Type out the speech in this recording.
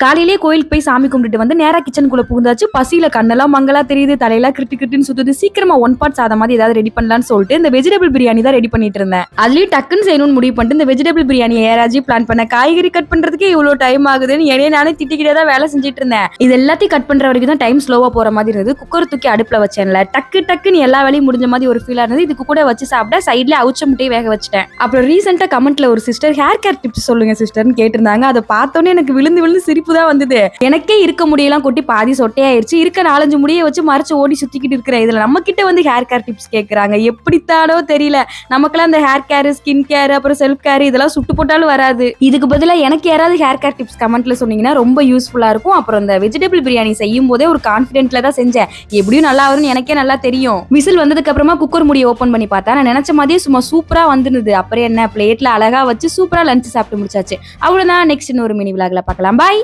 காலையிலேயே கோயிலுக்கு போய் சாமி கும்பிட்டுட்டு வந்து நேரா கிச்சனுக்குள்ள புகுந்தாச்சு. பசியில கண்ணெல்லாம் மங்களா தெரியுது, தலையெல்லாம் கிரிட்டு கிரிட்டுன்னு சுத்துது. சீக்கிரமா ஒன் பாட் சாதம் மாதிரி ஏதாவது ரெடி பண்ணலாம்னு சொல்லிட்டு இந்த வெஜிடபிள் பிரியாணி தான் ரெடி பண்ணிட்டு இருந்தேன். அதுலயும் டக்குன்னு செய்யணும்னு முடிவு பண்ணிட்டு இந்த வெஜிடபிள் பிரியாணி ஏராஜி பிளான் பண்ண. காய்கறி கட் பண்றதுக்கே இவ்வளவு டைம் ஆகுதுன்னு என்னைய நானே திட்டிக்கிட்டே தான் வேலை செஞ்சுட்டு இருந்தேன். இது எல்லாத்தையும் கட் பண்ற வரைக்கும் தான் டைம் ஸ்லோவா போற மாதிரி இருந்தது. குக்கர் தூக்கி அடுப்புல வச்சேன்ல, டக்குன்னு எல்லா வேலையும் முடிஞ்ச மாதிரி ஒரு ஃபீலா இருந்தது. இதுக்கு கூட வச்சு சாப்பிட சைட்ல அவுச்ச முட்டையை வேக வச்சிட்டேன். அப்புறம் ரீசெண்டா கமெண்ட்ல ஒரு சிஸ்டர் ஹேர் கேர் டிப்ஸ் சொல்லுங்க சிஸ்டர்னு கேட்டிருந்தாங்க. அதை பார்த்தோன்னே எனக்கு விழுந்து சிரிப்பு தான் வந்தது. எனக்கே இருக்க முடியெல்லாம் கொட்டி பாதி சொட்டையாயிருச்சு. இருக்க 4-5 முடியை வச்சு மறைச்சு ஓடி சுத்திக்கிட்டு இருக்கிறேன். இதுல நம்ம கிட்ட வந்து ஹேர் கேர் டிப்ஸ் கேட்கறாங்க. எப்படித்தானோ தெரியல. நமக்கெல்லாம் இந்த ஹேர் கேர், ஸ்கின் கேர், அப்புறம் செல்ஃப் கேர் இதெல்லாம் சுட்டு போட்டாலும் வராது. இதுக்கு பதிலா எனக்கு யாராவது ஹேர் கேர் டிப்ஸ் கமெண்ட்ல சொன்னீங்கன்னா ரொம்ப யூஸ்ஃபுல்லா இருக்கும். அப்புறம் இந்த வெஜிடபிள் பிரியாணி செய்யும் போதே ஒரு கான்பிடென்ட்ல தான் செஞ்சேன். எப்படியும் நல்லா வரும்னு எனக்கே நல்லா தெரியும். விசில் வந்ததுக்கு அப்புறமா குக்கர் முடியை ஓபன் பண்ணி பார்த்தா நான் நினைச்ச மாதிரியே சும்மா சூப்பரா வந்துருது. அப்புறம் என்ன, பிளேட்ல அழகா வச்சு சூப்பரா லஞ்ச் சாப்பிட்டு முடிச்சாச்சு. அவ்வளவுதான். நெக்ஸ்ட் இன்னொரு மினி விலாக்ல பார்க்கலாம். பாய்.